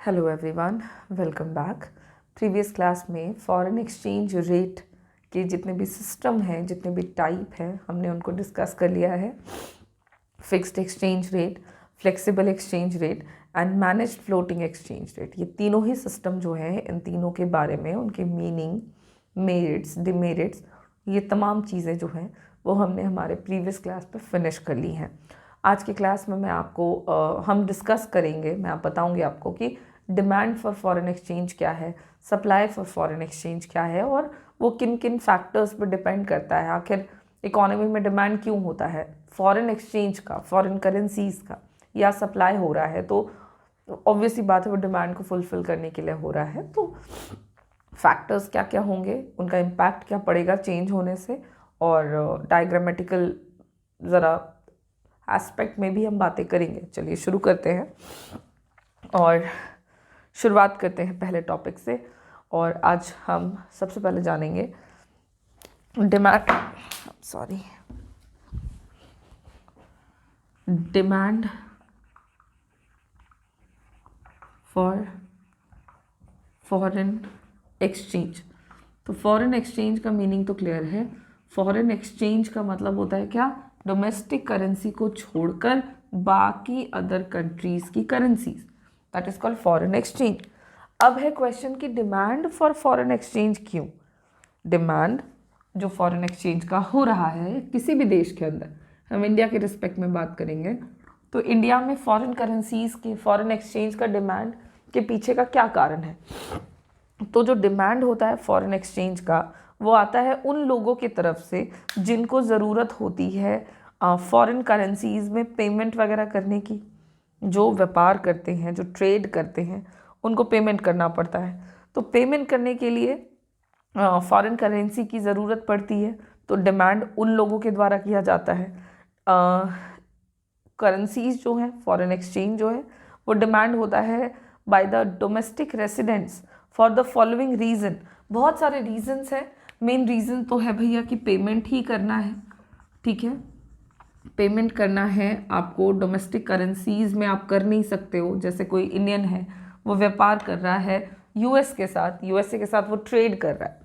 Hello everyone, welcome back. Previous class में foreign exchange rate के जितने भी सिस्टम हैं, जितने भी टाइप हैं, हमने उनको डिस्कस कर लिया है। Fixed exchange rate, flexible exchange rate and managed floating exchange rate, ये तीनों ही सिस्टम जो है, इन तीनों के बारे में, उनके मीनिंग, मेरिट्स, डिमेरिट्स, ये तमाम चीज़ें जो हैं वो हमने हमारे प्रीवियस क्लास पे फिनिश कर ली हैं। आज की क्लास में मैं आपको हम डिस्कस करेंगे, मैं बताऊंगी आपको कि डिमांड फॉर फॉरेन एक्सचेंज क्या है, सप्लाई फॉर फॉरेन एक्सचेंज क्या है और वो किन किन फैक्टर्स पर डिपेंड करता है। आखिर इकोनॉमी में डिमांड क्यों होता है, फॉरेन एक्सचेंज का, फॉरेन करेंसीज का, या सप्लाई हो रहा है तो ऑब्वियसली बात है वो डिमांड को फुलफिल करने के लिए हो रहा है। तो फैक्टर्स क्या क्या होंगे, उनका इम्पैक्ट क्या पड़ेगा चेंज होने से, और डायग्रामेटिकल ज़रा एस्पेक्ट में भी हम बातें करेंगे। चलिए शुरू करते हैं और शुरुआत करते हैं पहले टॉपिक से। और आज हम सबसे पहले जानेंगे डिमांड फॉर फॉरेन एक्सचेंज। तो फॉरेन एक्सचेंज का मीनिंग तो क्लियर है। फॉरेन एक्सचेंज का मतलब होता है क्या, डोमेस्टिक करेंसी को छोड़कर बाकी अदर कंट्रीज की currencies, that is called foreign exchange. अब है क्वेश्चन कि डिमांड फॉर फॉरेन एक्सचेंज क्यों। डिमांड जो फॉरेन एक्सचेंज का हो रहा है किसी भी देश के अंदर, हम इंडिया के रिस्पेक्ट में बात करेंगे तो इंडिया में फॉरेन करेंसीज के फॉरेन एक्सचेंज का डिमांड के पीछे का क्या कारण है। तो जो डिमांड होता है फॉरेन एक्सचेंज का, वो आता है उन लोगों की तरफ से जिनको ज़रूरत होती है फॉरेन करेंसीज में पेमेंट वगैरह करने की। जो व्यापार करते हैं, जो ट्रेड करते हैं, उनको पेमेंट करना पड़ता है। तो पेमेंट करने के लिए फॉरेन करेंसी की ज़रूरत पड़ती है, तो डिमांड उन लोगों के द्वारा किया जाता है। करेंसीज जो हैं, फॉरेन एक्सचेंज जो है, वो डिमांड होता है by the domestic residents for the following reason. बहुत सारे रीजंस हैं, मेन रीज़न तो है भैया कि पेमेंट ही करना है, ठीक है। पेमेंट करना है आपको, डोमेस्टिक करेंसीज में आप कर नहीं सकते हो। जैसे कोई इंडियन है, वो व्यापार कर रहा है यूएस के साथ, यूएसए के साथ वो ट्रेड कर रहा है।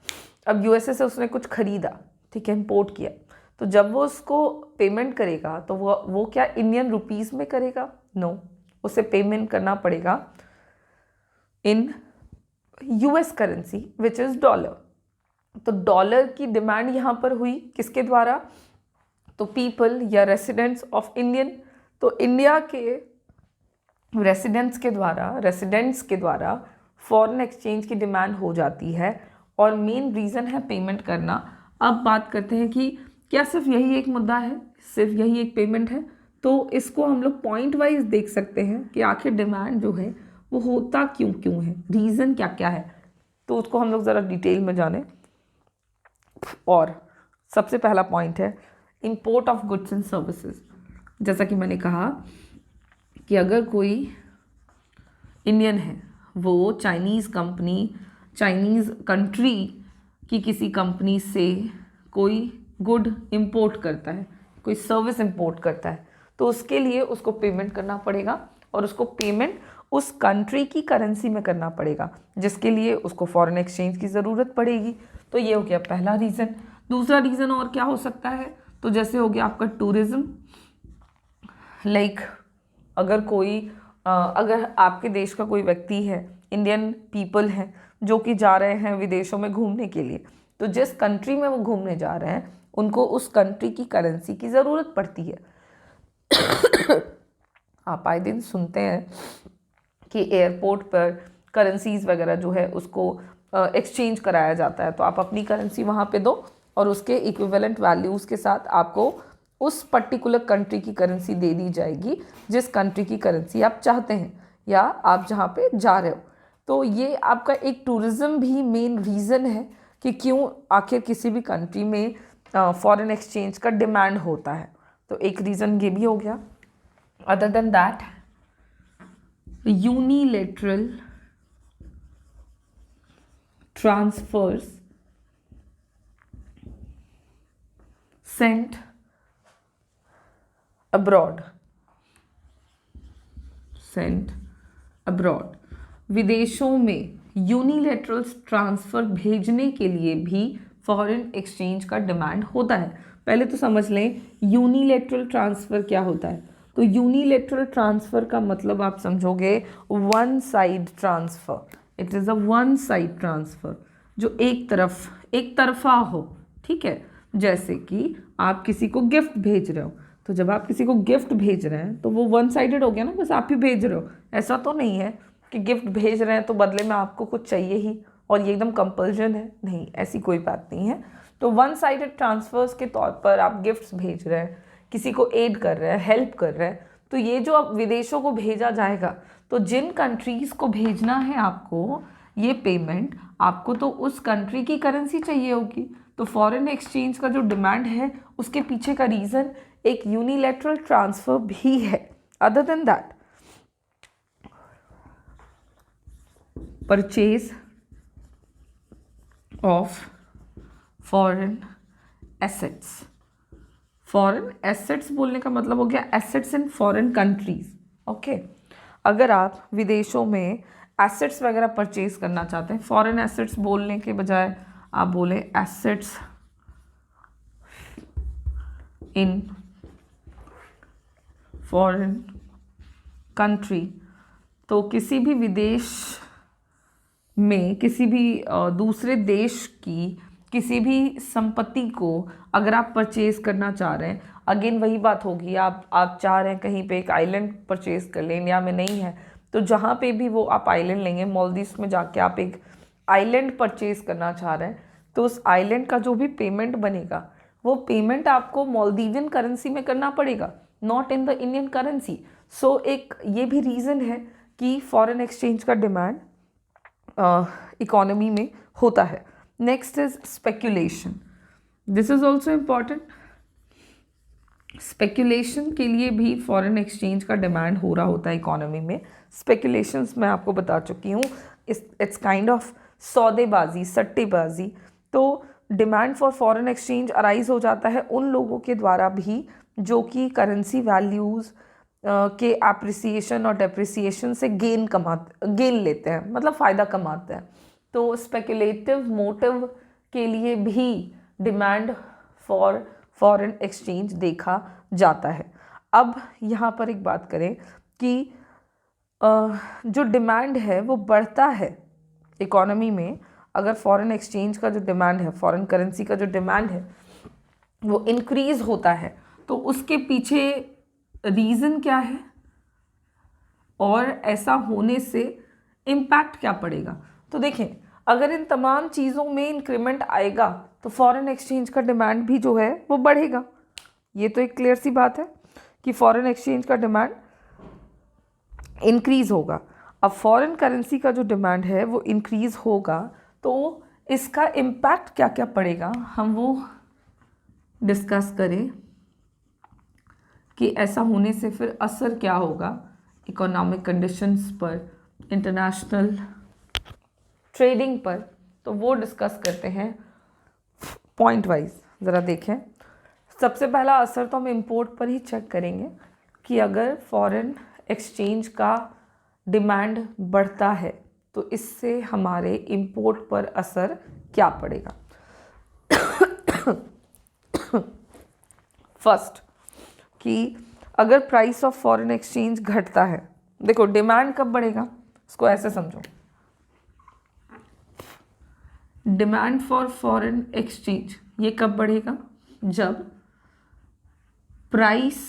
अब यूएसए से उसने कुछ खरीदा, ठीक है, इंपोर्ट किया, तो जब वो उसको पेमेंट करेगा तो वो क्या इंडियन रुपीज़ में करेगा? नो, उसे पेमेंट करना पड़ेगा in US currency which is dollar. तो डॉलर की डिमांड यहाँ पर हुई किसके द्वारा? तो पीपल या रेसिडेंट्स ऑफ इंडियन, तो इंडिया के रेसिडेंट्स के द्वारा फॉरेन एक्सचेंज की डिमांड हो जाती है और मेन रीज़न है पेमेंट करना। अब बात करते हैं कि क्या सिर्फ यही एक मुद्दा है, सिर्फ यही एक पेमेंट है? तो इसको हम लोग पॉइंट वाइज देख सकते हैं कि आखिर डिमांड जो है वो होता क्यों क्यों है, रीज़न क्या क्या है, तो उसको हम लोग ज़रा डिटेल में जानें। और सबसे पहला पॉइंट है import of goods and services. जैसा कि मैंने कहा कि अगर कोई इंडियन है, वो चाइनीज़ कंट्री की किसी कंपनी से कोई गुड इंपोर्ट करता है, कोई सर्विस इंपोर्ट करता है, तो उसके लिए उसको पेमेंट करना पड़ेगा और उसको पेमेंट उस कंट्री की करेंसी में करना पड़ेगा, जिसके लिए उसको फॉरेन एक्सचेंज की ज़रूरत पड़ेगी। तो ये हो गया पहला रीज़न। दूसरा रीज़न और क्या हो सकता है? तो जैसे हो गया आपका टूरिज़्म। लाइक अगर आपके देश का कोई व्यक्ति है, इंडियन पीपल हैं जो कि जा रहे हैं विदेशों में घूमने के लिए, तो जिस कंट्री में वो घूमने जा रहे हैं उनको उस कंट्री की करेंसी की ज़रूरत पड़ती है। आप आए दिन सुनते हैं कि एयरपोर्ट पर करेंसीज वगैरह जो है उसको एक्सचेंज कराया जाता है, तो आप अपनी करेंसी वहाँ पे दो और उसके इक्विवेलेंट वैल्यूज़ के साथ आपको उस पर्टिकुलर कंट्री की करेंसी दे दी जाएगी, जिस कंट्री की करेंसी आप चाहते हैं या आप जहाँ पे जा रहे हो। तो ये आपका एक टूरिज़्म भी मेन रीज़न है कि क्यों आखिर किसी भी कंट्री में फॉरेन एक्सचेंज का डिमांड होता है। तो एक रीज़न ये भी हो गया। Other than that, unilateral transfers sent abroad विदेशों में यूनिलैटरल ट्रांसफ़र भेजने के लिए भी फॉरेन एक्सचेंज का डिमांड होता है। पहले तो समझ लें यूनिलैटरल ट्रांसफ़र क्या होता है। तो यूनिलैटरल ट्रांसफ़र का मतलब आप समझोगे one side transfer. It is a one side transfer जो एक तरफा हो, ठीक है। जैसे कि आप किसी को गिफ्ट भेज रहे हो, तो जब आप किसी को गिफ्ट भेज रहे हैं तो वो वन साइडेड हो गया ना, बस आप ही भेज रहे हो। ऐसा तो नहीं है कि गिफ्ट भेज रहे हैं तो बदले में आपको कुछ चाहिए ही और ये एकदम कंपल्जन है, नहीं, ऐसी कोई बात नहीं है। तो वन साइडेड ट्रांसफर्स के तौर पर आप गिफ्ट्स भेज रहे हैं, किसी को एड कर रहे हैं, हेल्प कर रहे हैं, तो ये जो अब विदेशों को भेजा जाएगा, तो जिन कंट्रीज़ को भेजना है आपको ये पेमेंट, आपको तो उस कंट्री की करेंसी चाहिए होगी। तो फॉरेन एक्सचेंज का जो डिमांड है उसके पीछे का रीज़न एक यूनिलैटरल ट्रांसफ़र भी है। Other than that, purchase of foreign assets. Foreign assets बोलने का मतलब हो गया assets in foreign countries. Okay, अगर आप विदेशों में एसेट्स वगैरह परचेज करना चाहते हैं, फॉरेन एसेट्स बोलने के बजाय आप बोले एसेट्स इन फॉरेन कंट्री, तो किसी भी विदेश में किसी भी दूसरे देश की किसी भी संपत्ति को अगर आप परचेज करना चाह रहे हैं, अगेन वही बात होगी, आप चाह रहे हैं कहीं पे एक आइलैंड परचेज कर लें, इंडिया में नहीं है तो जहाँ पे भी वो आप आइलैंड लेंगे, मालदीव्स में जाके आप एक आइलैंड परचेज करना चाह रहे हैं, तो उस आइलैंड का जो भी पेमेंट बनेगा वो पेमेंट आपको मालदीवियन करेंसी में करना पड़ेगा, not in the Indian currency. So एक ये भी रीज़न है कि फॉरेन एक्सचेंज का डिमांड इकोनॉमी में होता है। Next is speculation, this is also important. Speculation के लिए भी फॉरेन एक्सचेंज का डिमांड हो रहा होता है इकोनॉमी में। स्पेक्यूलेशंस मैं आपको बता चुकी हूँ, इट्स काइंड ऑफ सौदेबाजी, सट्टेबाजी। तो demand for foreign exchange arise हो जाता है उन लोगों के द्वारा भी जो कि करेंसी वैल्यूज़ के एप्रिसिएशन और डेप्रिसिएशन से गेन लेते हैं, मतलब फ़ायदा कमाते हैं। तो स्पेकुलेटिव मोटिव के लिए भी डिमांड फॉर फॉरेन एक्सचेंज देखा जाता है। अब यहाँ पर एक बात करें कि जो डिमांड है वो बढ़ता है इकोनॉमी में, अगर फॉरेन एक्सचेंज का जो डिमांड है, फॉरेन करेंसी का जो डिमांड है वो इंक्रीज़ होता है, तो उसके पीछे रीज़न क्या है और ऐसा होने से इम्पैक्ट क्या पड़ेगा। तो देखें, अगर इन तमाम चीज़ों में इंक्रीमेंट आएगा तो फॉरेन एक्सचेंज का डिमांड भी जो है वो बढ़ेगा। ये तो एक क्लियर सी बात है कि फॉरेन एक्सचेंज का डिमांड इंक्रीज़ होगा। अब फॉरेन करेंसी का जो डिमांड है वो इंक्रीज़ होगा, तो इसका इम्पैक्ट क्या क्या पड़ेगा हम वो डिस्कस करें कि ऐसा होने से फिर असर क्या होगा इकोनॉमिक कंडीशंस पर, इंटरनेशनल ट्रेडिंग पर। तो वो डिस्कस करते हैं पॉइंट वाइज। ज़रा देखें, सबसे पहला असर तो हम इंपोर्ट पर ही चेक करेंगे कि अगर फॉरेन एक्सचेंज का डिमांड बढ़ता है तो इससे हमारे इंपोर्ट पर असर क्या पड़ेगा। फर्स्ट कि अगर प्राइस ऑफ फॉरेन एक्सचेंज घटता है, देखो डिमांड कब बढ़ेगा, इसको ऐसे समझो, डिमांड फॉर फॉरेन एक्सचेंज ये कब बढ़ेगा, जब प्राइस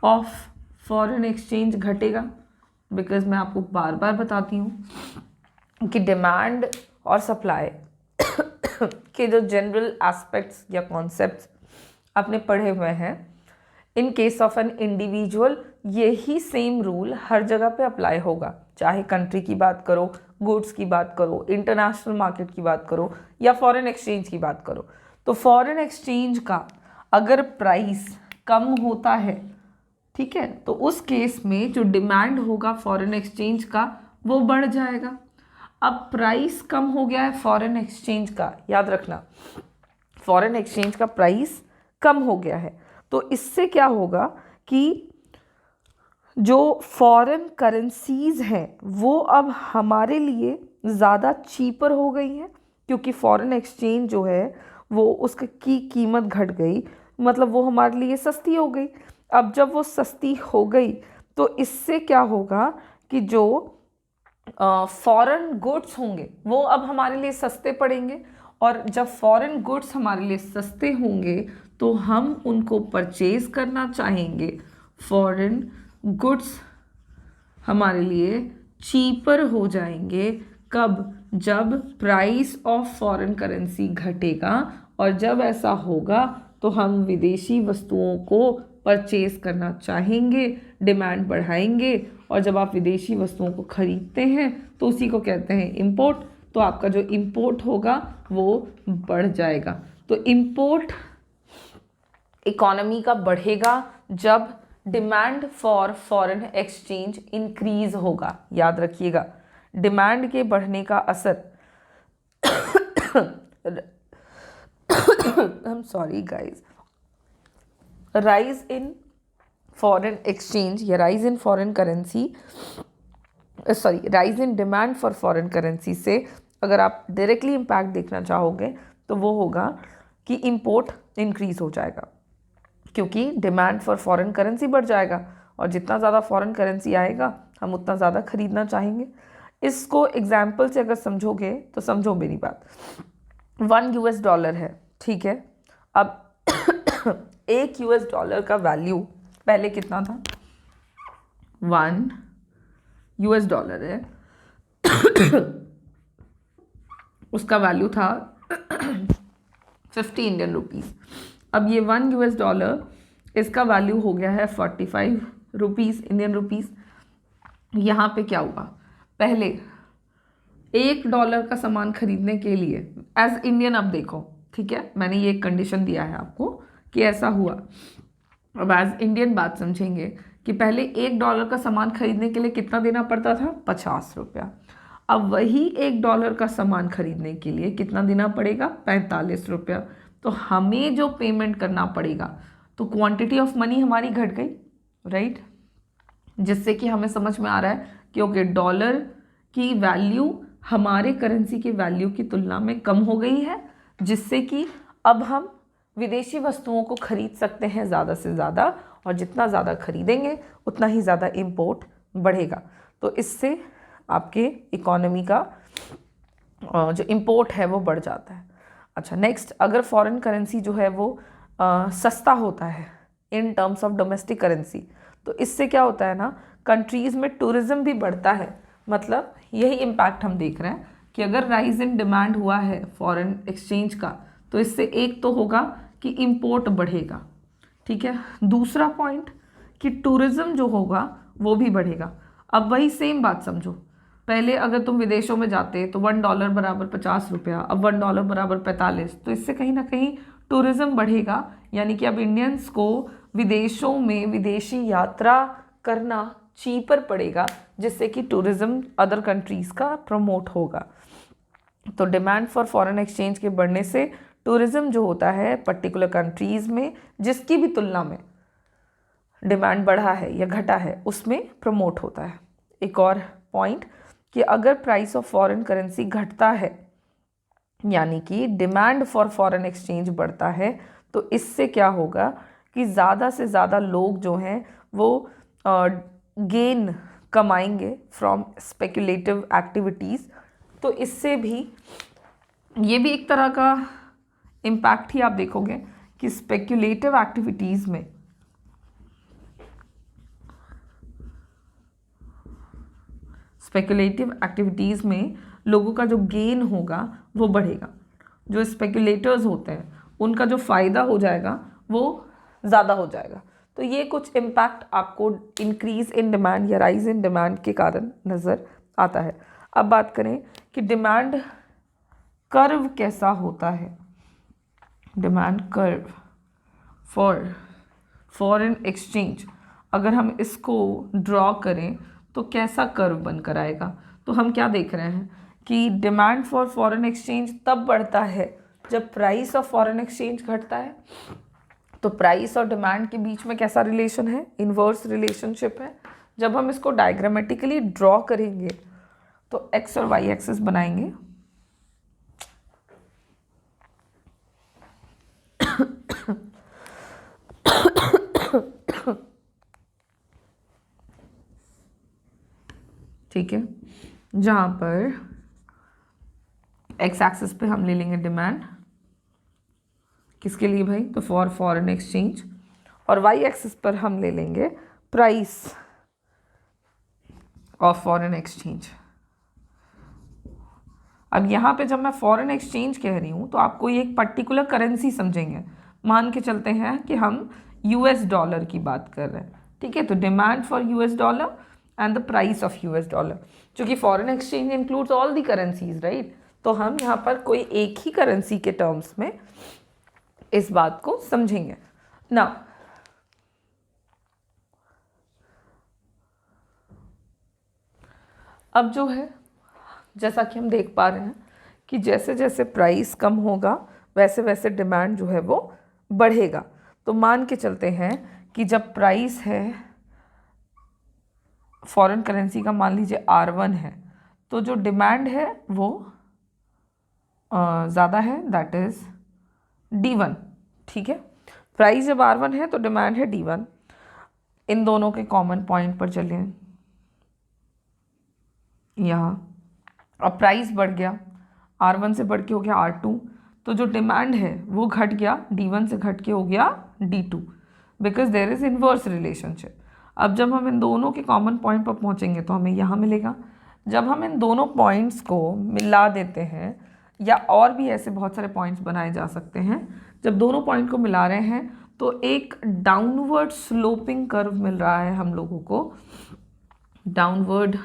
ऑफ फॉरेन एक्सचेंज घटेगा। बिकॉज मैं आपको बार बार बताती हूँ कि डिमांड और सप्लाई के जो जनरल एस्पेक्ट्स या कॉन्सेप्ट्स आपने पढ़े हुए हैं, in case of an individual यही सेम रूल हर जगह पे अप्लाई होगा, चाहे कंट्री की बात करो, गुड्स की बात करो, इंटरनेशनल मार्केट की बात करो या फॉरेन एक्सचेंज की बात करो। तो फॉरेन एक्सचेंज का अगर प्राइस कम होता है, ठीक है, तो उस केस में जो डिमांड होगा फॉरेन एक्सचेंज का वो बढ़ जाएगा। अब प्राइस कम हो गया है फॉरेन एक्सचेंज का, याद रखना फॉरेन एक्सचेंज का प्राइस कम हो गया है, तो इससे क्या होगा कि जो फॉरेन करेंसीज हैं वो अब हमारे लिए ज़्यादा चीपर हो गई हैं, क्योंकि फॉरेन एक्सचेंज जो है वो उसकी कीमत घट गई, मतलब वो हमारे लिए सस्ती हो गई। अब जब वो सस्ती हो गई तो इससे क्या होगा कि जो फॉरेन गुड्स होंगे वो अब हमारे लिए सस्ते पड़ेंगे, और जब फॉरेन गुड्स हमारे लिए सस्ते होंगे तो हम उनको परचेज करना चाहेंगे। फॉरेन गुड्स हमारे लिए चीपर हो जाएंगे कब? जब प्राइस ऑफ फॉरेन करेंसी घटेगा, और जब ऐसा होगा तो हम विदेशी वस्तुओं को परचेज करना चाहेंगे, डिमांड बढ़ाएंगे, और जब आप विदेशी वस्तुओं को खरीदते हैं तो उसी को कहते हैं इंपोर्ट। तो आपका जो इंपोर्ट होगा वो बढ़ जाएगा। तो इंपोर्ट इकोनॉमी का बढ़ेगा जब demand for foreign exchange increase होगा। याद रखिएगा, डिमांड के बढ़ने का असर I'm sorry guys, rise in foreign exchange या rise in foreign currency, sorry rise in demand for foreign currency से अगर आप डायरेक्टली इम्पैक्ट देखना चाहोगे तो वो होगा कि इंपोर्ट इंक्रीज हो जाएगा, क्योंकि डिमांड फॉर फॉरेन करेंसी बढ़ जाएगा, और जितना ज़्यादा फॉरेन करेंसी आएगा हम उतना ज़्यादा खरीदना चाहेंगे। इसको एग्जाम्पल से अगर समझोगे तो समझो मेरी बात। $1 है, ठीक है। अब $1 का वैल्यू पहले कितना था? $1 है उसका वैल्यू था 50 इंडियन रुपीज़। अब ये $1 इसका वैल्यू हो गया है 45 रुपीज़, इंडियन रुपीज़। यहाँ पे क्या हुआ? पहले $1 का सामान खरीदने के लिए एज इंडियन, अब देखो, ठीक है, मैंने ये एक कंडीशन दिया है आपको कि ऐसा हुआ। अब एज इंडियन बात समझेंगे कि पहले $1 का सामान खरीदने के लिए कितना देना पड़ता था? 50 रुपया। अब वही $1 का सामान खरीदने के लिए कितना देना पड़ेगा? 45 रुपया। तो हमें जो पेमेंट करना पड़ेगा, तो क्वांटिटी ऑफ मनी हमारी घट गई, राइट, जिससे कि हमें समझ में आ रहा है कि ओके, डॉलर की वैल्यू हमारे करेंसी की वैल्यू की तुलना में कम हो गई है, जिससे कि अब हम विदेशी वस्तुओं को खरीद सकते हैं ज़्यादा से ज़्यादा, और जितना ज़्यादा खरीदेंगे उतना ही ज़्यादा इंपोर्ट बढ़ेगा। तो इससे आपके इकोनॉमी का जो इंपोर्ट है वो बढ़ जाता है। अच्छा, नेक्स्ट, अगर फॉरेन करेंसी जो है वो सस्ता होता है in terms of domestic currency, तो इससे क्या होता है ना, कंट्रीज़ में टूरिज़्म भी बढ़ता है। मतलब यही इम्पैक्ट हम देख रहे हैं कि अगर राइज इन डिमांड हुआ है फॉरेन एक्सचेंज का, तो इससे एक तो होगा कि इंपोर्ट बढ़ेगा, ठीक है। दूसरा पॉइंट कि टूरिज़्म जो होगा वो भी बढ़ेगा। अब वही सेम बात समझो, पहले अगर तुम विदेशों में जाते तो $1 बराबर 50 रुपया, अब $1 बराबर 45, तो इससे कहीं ना कहीं टूरिज़्म बढ़ेगा, यानी कि अब इंडियंस को विदेशों में विदेशी यात्रा करना चीपर पड़ेगा, जिससे कि टूरिज़्म अदर कंट्रीज़ का प्रमोट होगा। तो डिमांड फॉर फॉरेन एक्सचेंज के बढ़ने से टूरिज़्म जो होता है पर्टिकुलर कंट्रीज़ में, जिसकी भी तुलना में डिमांड बढ़ा है या घटा है, उसमें प्रमोट होता है। एक और पॉइंट कि अगर प्राइस ऑफ फॉरेन करेंसी घटता है, यानी कि डिमांड फॉर फॉरेन एक्सचेंज बढ़ता है, तो इससे क्या होगा कि ज़्यादा से ज़्यादा लोग जो हैं वो गेन कमाएंगे फ्रॉम स्पेकुलेटिव एक्टिविटीज़। तो इससे भी ये भी एक तरह का इम्पैक्ट ही आप देखोगे कि स्पेकुलेटिव एक्टिविटीज़ में लोगों का जो गेन होगा वो बढ़ेगा। जो स्पेकुलेटर्स होते हैं उनका जो फ़ायदा हो जाएगा वो ज़्यादा हो जाएगा। तो ये कुछ इम्पैक्ट आपको इंक्रीज़ इन डिमांड या राइज इन डिमांड के कारण नज़र आता है। अब बात करें कि डिमांड कर्व कैसा होता है। Demand curve for foreign exchange, अगर हम इसको ड्रॉ करें तो कैसा कर्व बनकर आएगा? तो हम क्या देख रहे हैं कि डिमांड फॉर फॉरेन एक्सचेंज तब बढ़ता है जब प्राइस ऑफ फॉरेन एक्सचेंज घटता है। तो प्राइस और डिमांड के बीच में कैसा रिलेशन है? इन्वर्स रिलेशनशिप है। जब हम इसको डायग्रामेटिकली ड्रॉ करेंगे तो एक्स और वाई एक्सिस बनाएंगे, ठीक है, जहाँ पर एक्स एक्सिस पे हम ले लेंगे डिमांड, किसके लिए भाई, तो फॉर फॉरेन एक्सचेंज, और वाई एक्सिस पर हम ले लेंगे प्राइस ऑफ फॉरेन एक्सचेंज। अब यहाँ पे जब मैं फॉरेन एक्सचेंज कह रही हूँ तो आप कोई एक पर्टिकुलर करेंसी समझेंगे, मान के चलते हैं कि हम यूएस डॉलर की बात कर रहे हैं, ठीक है, तो demand for US dollar and the price of US dollar, क्योंकि foreign exchange includes all the currencies, right, तो हम यहाँ पर कोई एक ही करेंसी के टर्म्स में इस बात को समझेंगे ना। अब जो है, जैसा कि हम देख पा रहे हैं कि जैसे जैसे प्राइस कम होगा वैसे वैसे डिमांड जो है वो बढ़ेगा। तो मान के चलते हैं कि जब प्राइस है फॉरेन करेंसी का, मान लीजिए R1 है, तो जो डिमांड है वो ज़्यादा है, दैट इज़ D1, ठीक है। प्राइस जब R1 है तो डिमांड है D1। इन दोनों के कॉमन पॉइंट पर चलें यहाँ, अब प्राइस बढ़ गया, R1 से बढ़ के हो गया R2, तो जो डिमांड है वो घट गया, D1 से घट के हो गया D2, because there is inverse relationship. अब जब हम इन दोनों के कॉमन पॉइंट पर पहुँचेंगे तो हमें यहाँ मिलेगा। जब हम इन दोनों पॉइंट्स को मिला देते हैं, या और भी ऐसे बहुत सारे पॉइंट्स बनाए जा सकते हैं, जब दोनों पॉइंट को मिला रहे हैं तो एक डाउनवर्ड स्लोपिंग कर्व मिल रहा है हम लोगों को, डाउनवर्ड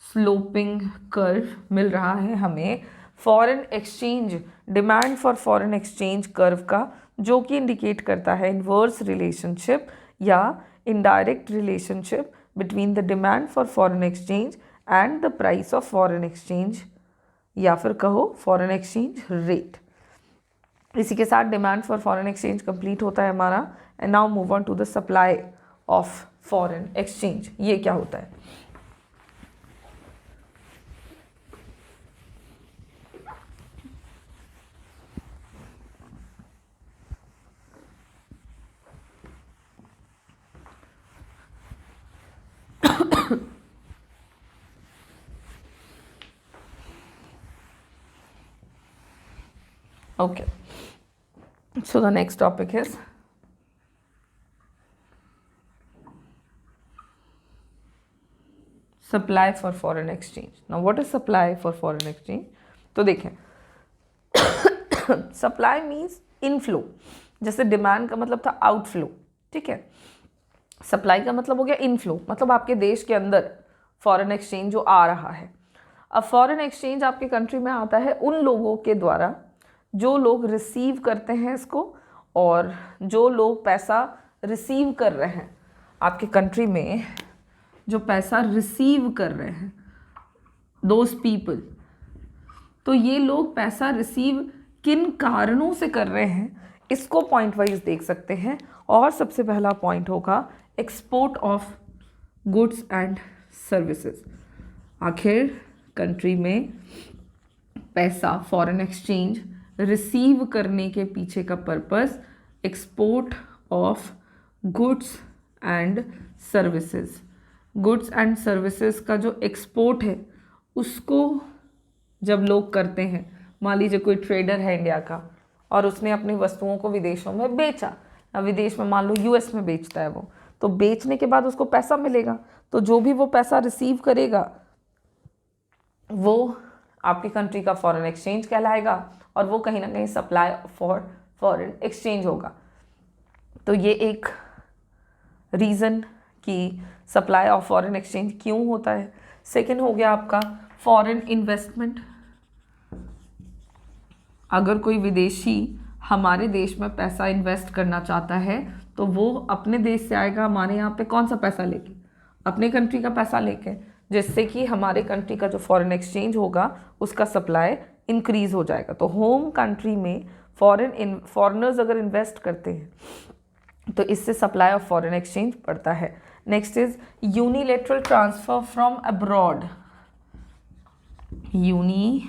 स्लोपिंग कर्व मिल रहा है हमें foreign exchange, demand for foreign exchange curve का, जो कि इंडिकेट करता है इन्वर्स रिलेशनशिप या indirect relationship between the demand for foreign exchange and the price of foreign exchange, या फिर कहो फॉरेन एक्सचेंज रेट। इसी के साथ demand for foreign exchange complete होता है हमारा। And now move on to the supply of foreign exchange. ये क्या होता है? Okay, so the next topic is supply for foreign exchange. Now what is supply for foreign exchange? तो देखें, supply means inflow, जैसे डिमांड का मतलब था आउटफ्लो, ठीक है, सप्लाई का मतलब हो गया इनफ्लो, मतलब आपके देश के अंदर फॉरेन एक्सचेंज जो आ रहा है। अब फॉरेन एक्सचेंज आपके कंट्री में आता है उन लोगों के द्वारा जो लोग रिसीव करते हैं इसको, और जो लोग पैसा रिसीव कर रहे हैं आपके कंट्री में, जो पैसा रिसीव कर रहे हैं, दोज पीपल, तो ये लोग पैसा रिसीव किन कारणों से कर रहे हैं, इसको पॉइंट वाइज देख सकते हैं। और सबसे पहला पॉइंट होगा export of goods and services. आखिर कंट्री में पैसा फॉरेन एक्सचेंज रिसीव करने के पीछे का purpose export of goods and services. Goods and services का जो एक्सपोर्ट है उसको जब लोग करते हैं, मान लीजिए कोई ट्रेडर है इंडिया का और उसने अपनी वस्तुओं को विदेशों में बेचा, विदेश में मान लो यूएस में बेचता है वो, तो बेचने के बाद उसको पैसा मिलेगा, तो जो भी वो पैसा रिसीव करेगा वो आपकी कंट्री का फॉरेन एक्सचेंज कहलाएगा, और वो कहीं ना कहीं सप्लाई फॉर फॉरेन एक्सचेंज होगा। तो ये एक रीज़न कि सप्लाई ऑफ फॉरेन एक्सचेंज क्यों होता है। सेकंड हो गया आपका फॉरेन इन्वेस्टमेंट। अगर कोई विदेशी हमारे देश में पैसा इन्वेस्ट करना चाहता है तो वो अपने देश से आएगा हमारे यहाँ पे कौन सा पैसा लेके, अपने कंट्री का पैसा लेके, जिससे कि हमारे कंट्री का जो फॉरेन एक्सचेंज होगा उसका सप्लाई इंक्रीज़ हो जाएगा। तो होम कंट्री में फॉरेनर्स अगर इन्वेस्ट करते हैं तो इससे सप्लाई ऑफ फॉरेन एक्सचेंज बढ़ता है। Next is unilateral transfer from abroad, unilateral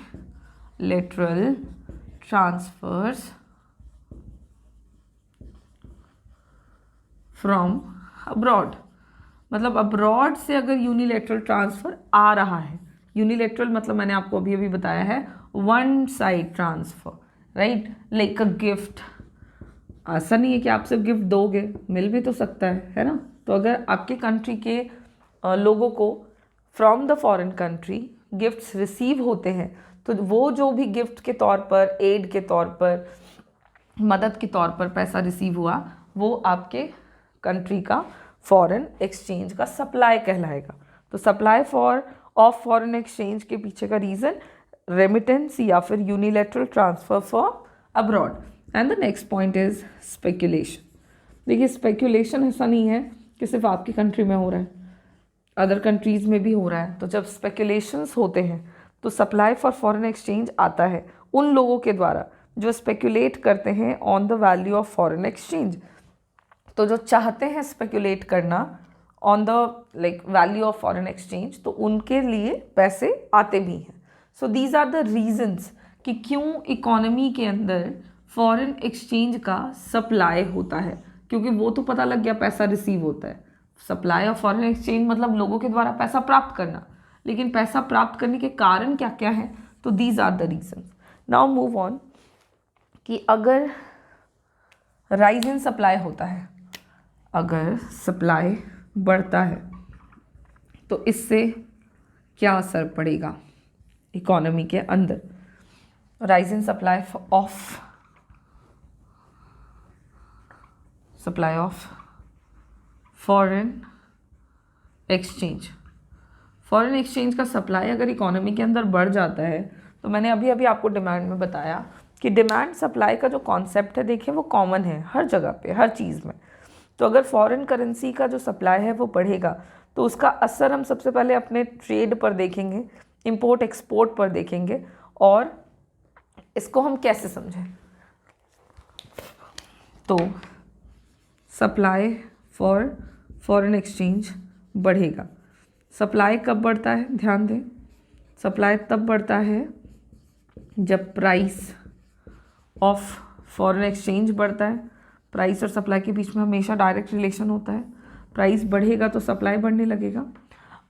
transfers from abroad, मतलब अब्रॉड से अगर यूनिलेटरल ट्रांसफर आ रहा है, यूनिलेटरल मतलब मैंने आपको अभी अभी बताया है one side transfer, right, like a gift. ऐसा नहीं है कि आप सिर्फ गिफ्ट दोगे, मिल भी तो सकता है ना। तो अगर आपके कंट्री के लोगों को from the foreign country gifts receive होते हैं, तो वो जो भी गिफ्ट के तौर पर, एड के तौर पर, मदद के तौर पर पैसा रिसीव हुआ, वो आपके कंट्री का फॉरेन एक्सचेंज का सप्लाई कहलाएगा। तो सप्लाई ऑफ फॉरेन एक्सचेंज के पीछे का रीज़न रेमिटेंस या फिर unilateral transfer for abroad. And the next point is speculation. देखिए स्पेक्यूलेशन ऐसा नहीं है कि सिर्फ आपकी कंट्री में हो रहा है, अदर कंट्रीज़ में भी हो रहा है। तो जब स्पेक्यूलेशंस होते हैं तो सप्लाई फॉर फॉरेन एक्सचेंज आता है उन लोगों के द्वारा जो स्पेक्यूलेट करते हैं on the value of foreign exchange. तो जो चाहते हैं स्पेक्यूलेट करना on the like value of foreign exchange, तो उनके लिए पैसे आते भी हैं। So these are the reasons कि क्यों इकोनॉमी के अंदर फॉरेन एक्सचेंज का सप्लाई होता है, क्योंकि वो तो पता लग गया पैसा रिसीव होता है। सप्लाई ऑफ फॉरेन एक्सचेंज मतलब लोगों के द्वारा पैसा प्राप्त करना, लेकिन पैसा प्राप्त करने के कारण क्या क्या हैं, तो these are the reasons. Now move on कि अगर राइज इन सप्लाई होता है, अगर सप्लाई बढ़ता है तो इससे क्या असर पड़ेगा इकोनॉमी के अंदर। Rise in supply of foreign exchange. Foreign exchange का सप्लाई अगर इकोनॉमी के अंदर बढ़ जाता है, तो मैंने अभी अभी आपको डिमांड में बताया कि डिमांड सप्लाई का जो कॉन्सेप्ट है, देखिए वो कॉमन है हर जगह पे, हर चीज़ में। तो अगर फॉरेन करेंसी का जो सप्लाई है वो बढ़ेगा, तो उसका असर हम सबसे पहले अपने ट्रेड पर देखेंगे, इंपोर्ट एक्सपोर्ट पर देखेंगे। और इसको हम कैसे समझें, तो सप्लाई फॉर फॉरेन एक्सचेंज बढ़ेगा। सप्लाई कब बढ़ता है, ध्यान दें, सप्लाई तब बढ़ता है जब प्राइस ऑफ फॉरेन एक्सचेंज बढ़ता है। प्राइस और सप्लाई के बीच में हमेशा डायरेक्ट रिलेशन होता है। प्राइस बढ़ेगा तो सप्लाई बढ़ने लगेगा।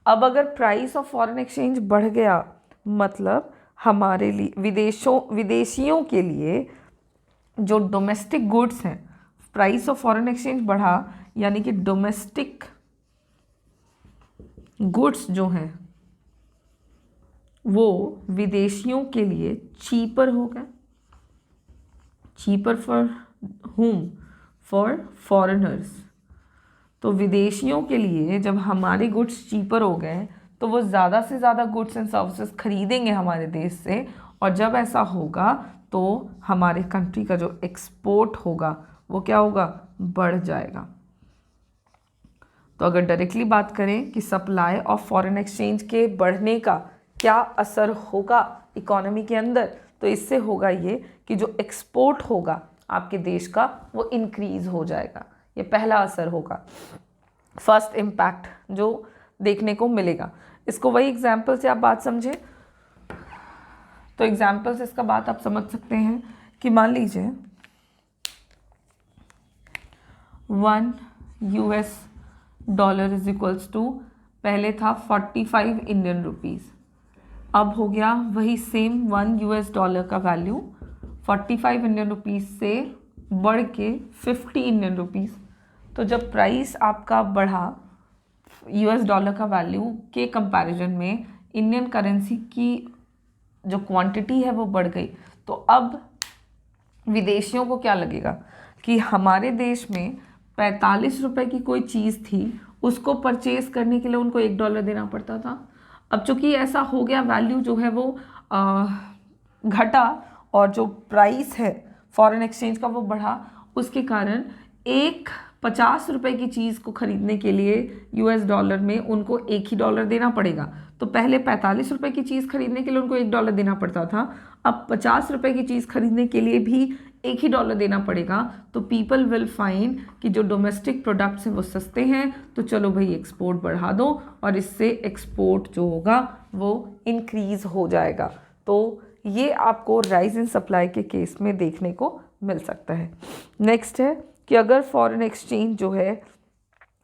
अब अगर प्राइस ऑफ फॉरेन एक्सचेंज बढ़ गया, मतलब हमारे लिए विदेशियों के लिए जो डोमेस्टिक गुड्स हैं, प्राइस ऑफ फॉरेन एक्सचेंज बढ़ा यानी कि डोमेस्टिक गुड्स जो हैं वो विदेशियों के लिए चीपर हो गए। Cheaper for whom? For foreigners. तो विदेशियों के लिए जब हमारे गुड्स चीपर हो गए तो वो ज़्यादा से ज़्यादा गुड्स एंड सर्विसेज खरीदेंगे हमारे देश से, और जब ऐसा होगा तो हमारे कंट्री का जो एक्सपोर्ट होगा वो क्या होगा, बढ़ जाएगा। तो अगर डायरेक्टली बात करें कि सप्लाई ऑफ फॉरेन एक्सचेंज के बढ़ने का क्या असर होगा इकोनॉमी के अंदर, तो इससे होगा ये कि जो एक्सपोर्ट होगा आपके देश का वो इंक्रीज़ हो जाएगा। ये पहला असर होगा, फर्स्ट इम्पैक्ट जो देखने को मिलेगा। इसको वही एग्जाम्पल से आप बात समझें, तो एग्जाम्पल से इसका बात आप समझ सकते हैं कि मान लीजिए $1 इज इक्वल्स टू, पहले था 45 इंडियन रुपीज़, अब हो गया वही सेम $1 का वैल्यू 45 इंडियन रुपीज़ से बढ़ के 50 इंडियन रुपीज़। तो जब प्राइस आपका बढ़ा $, का वैल्यू के कंपैरिजन में इंडियन करेंसी की जो क्वांटिटी है वो बढ़ गई, तो अब विदेशियों को क्या लगेगा कि हमारे देश में 45 रुपए की कोई चीज़ थी, उसको परचेज करने के लिए उनको $1 देना पड़ता था। अब चूंकि ऐसा हो गया, वैल्यू जो है वो घटा और जो प्राइस है फॉरेन एक्सचेंज का वो बढ़ा, उसके कारण एक 50 रुपए की चीज़ को खरीदने के लिए $, में उनको $1 देना पड़ेगा। तो पहले 45 रुपए की चीज़ खरीदने के लिए उनको $1 देना पड़ता था, अब 50 रुपए की चीज़ खरीदने के लिए भी एक ही डॉलर देना पड़ेगा तो पीपल विल फाइंड कि जो डोमेस्टिक प्रोडक्ट्स हैं वो सस्ते हैं, तो चलो भाई एक्सपोर्ट बढ़ा दो और इससे एक्सपोर्ट जो होगा वो इंक्रीज़ हो जाएगा। तो ये आपको राइज इन सप्लाई के केस में देखने को मिल सकता है। नेक्स्ट है कि अगर फॉरेन एक्सचेंज जो है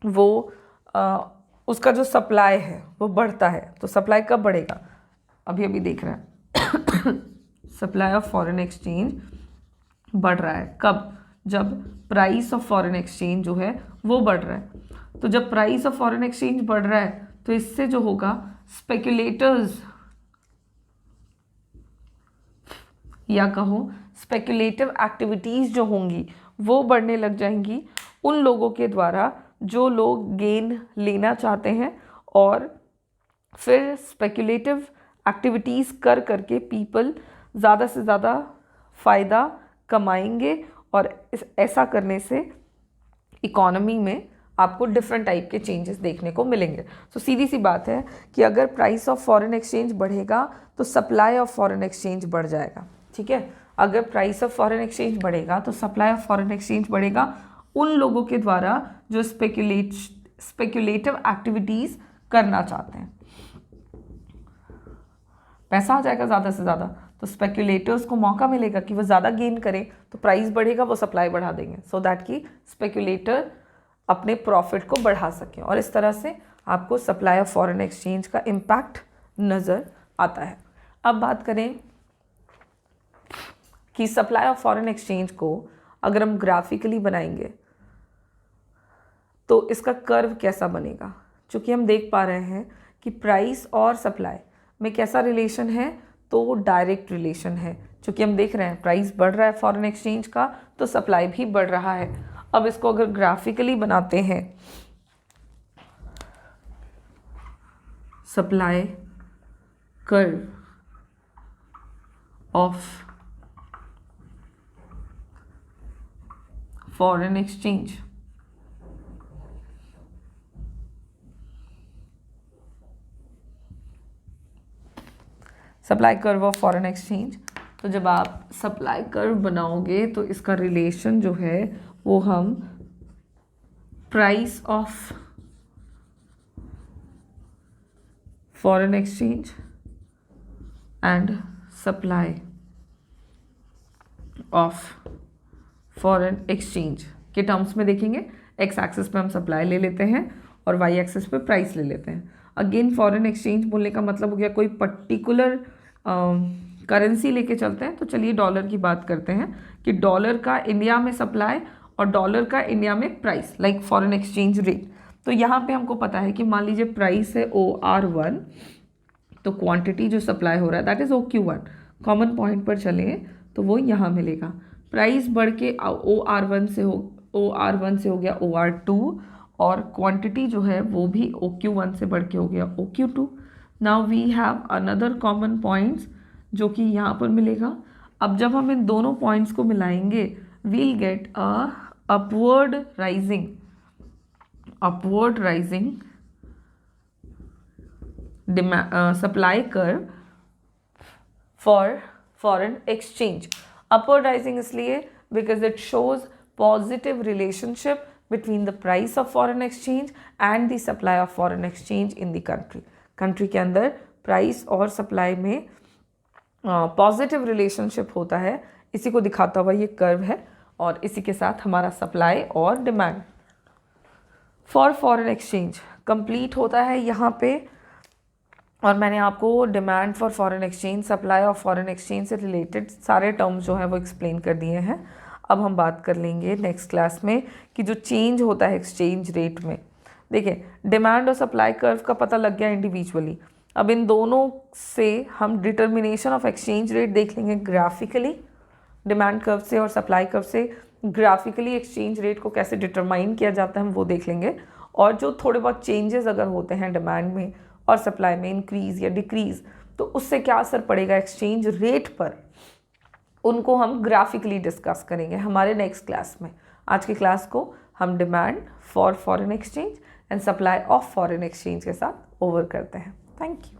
वो उसका जो सप्लाई है वो बढ़ता है, तो सप्लाई कब बढ़ेगा, अभी देख रहे हैं सप्लाई ऑफ फॉरेन एक्सचेंज बढ़ रहा है कब, जब प्राइस ऑफ फॉरेन एक्सचेंज जो है वो बढ़ रहा है। तो जब प्राइस ऑफ फॉरेन एक्सचेंज बढ़ रहा है तो इससे जो होगा स्पेक्यूलेटर्स या कहो स्पेक्यूलेटिव एक्टिविटीज़ जो होंगी वो बढ़ने लग जाएंगी उन लोगों के द्वारा जो लोग गेन लेना चाहते हैं, और फिर स्पेक्यूलेटिव एक्टिविटीज़ कर करके पीपल ज़्यादा से ज़्यादा फ़ायदा कमाएंगे, और ऐसा करने से इकोनॉमी में आपको डिफरेंट टाइप के चेंजेस देखने को मिलेंगे। तो सीधी सी बात है कि अगर प्राइस ऑफ फॉरेन एक्सचेंज बढ़ेगा तो सप्लाई ऑफ फॉरेन एक्सचेंज बढ़ जाएगा। ठीक है, अगर प्राइस ऑफ फॉरेन एक्सचेंज बढ़ेगा तो सप्लाई ऑफ फॉरेन एक्सचेंज बढ़ेगा उन लोगों के द्वारा जो स्पेक्यूलेटिव एक्टिविटीज़ करना चाहते हैं। पैसा आ जाएगा ज़्यादा से ज़्यादा, तो स्पेक्यूलेटर्स को मौका मिलेगा कि वो ज़्यादा गेन करें, तो प्राइस बढ़ेगा, वो सप्लाई बढ़ा देंगे सो दैट कि स्पेक्यूलेटर अपने प्रॉफिट को बढ़ा सकें, और इस तरह से आपको सप्लाई ऑफ फॉरेन एक्सचेंज का इम्पैक्ट नज़र आता है। अब बात करें कि सप्लाई ऑफ फॉरेन एक्सचेंज को अगर हम ग्राफिकली बनाएंगे तो इसका कर्व कैसा बनेगा, चूँकि हम देख पा रहे हैं कि प्राइस और सप्लाई में कैसा रिलेशन है, तो डायरेक्ट रिलेशन है। चूँकि हम देख रहे हैं प्राइस बढ़ रहा है फॉरेन एक्सचेंज का तो सप्लाई भी बढ़ रहा है। अब इसको अगर ग्राफिकली बनाते हैं, supply curve of foreign exchange, supply curve of foreign exchange, तो जब आप सप्लाई कर्व बनाओगे तो इसका रिलेशन जो है वो हम price of foreign exchange and supply of foreign exchange के टर्म्स में देखेंगे। एक्स एक्सिस पे हम सप्लाई ले लेते हैं और वाई एक्सिस पे प्राइस ले लेते हैं। अगेन फॉरेन एक्सचेंज बोलने का मतलब हो गया कोई पर्टिकुलर करेंसी लेके चलते हैं। तो चलिए डॉलर की बात करते हैं कि डॉलर का इंडिया में सप्लाई और डॉलर का इंडिया में price, like foreign exchange rate. तो यहाँ पे हमको पता है कि मान लीजिए प्राइस है OR1, तो क्वांटिटी जो सप्लाई हो रहा है that is OQ1। Common point पर चलें तो वो यहाँ मिलेगा। प्राइस बढ़ के OR1 से हो गया OR2, और क्वांटिटी जो है वो भी OQ1 से बढ़ के हो गया OQ2। Now we have another common points जो कि यहाँ पर मिलेगा। अब जब हम इन दोनों पॉइंट्स को मिलाएंगे we'll get a upward rising supply curve for foreign exchange. Upward rising इसलिए because it shows positive relationship between the price of foreign exchange and the supply of foreign exchange in the country के अंदर price और supply में positive relationship होता है, इसी को दिखाता हुआ ये कर्व है। और इसी के साथ हमारा सप्लाई और demand for foreign exchange complete होता है यहाँ पे। और मैंने आपको demand for foreign exchange, supply of foreign exchange से रिलेटेड सारे टर्म्स जो हैं वो एक्सप्लेन कर दिए हैं। अब हम बात कर लेंगे नेक्स्ट क्लास में कि जो चेंज होता है एक्सचेंज रेट में। देखिए डिमांड और सप्लाई कर्व का पता लग गया इंडिविजुअली। अब इन दोनों से हम डिटर्मिनेशन ऑफ एक्सचेंज रेट देख लेंगे ग्राफिकली, डिमांड कर्व से और सप्लाई कर्व से ग्राफिकली एक्सचेंज रेट को कैसे डिटरमाइन किया जाता है हम वो देख लेंगे। और जो थोड़े बहुत चेंजेस अगर होते हैं डिमांड में और सप्लाई में, इंक्रीज़ या डिक्रीज़, तो उससे क्या असर पड़ेगा एक्सचेंज रेट पर, उनको हम ग्राफिकली डिस्कस करेंगे हमारे नेक्स्ट क्लास में। आज की क्लास को हम demand for foreign exchange and supply of foreign exchange के साथ ओवर करते हैं। Thank you.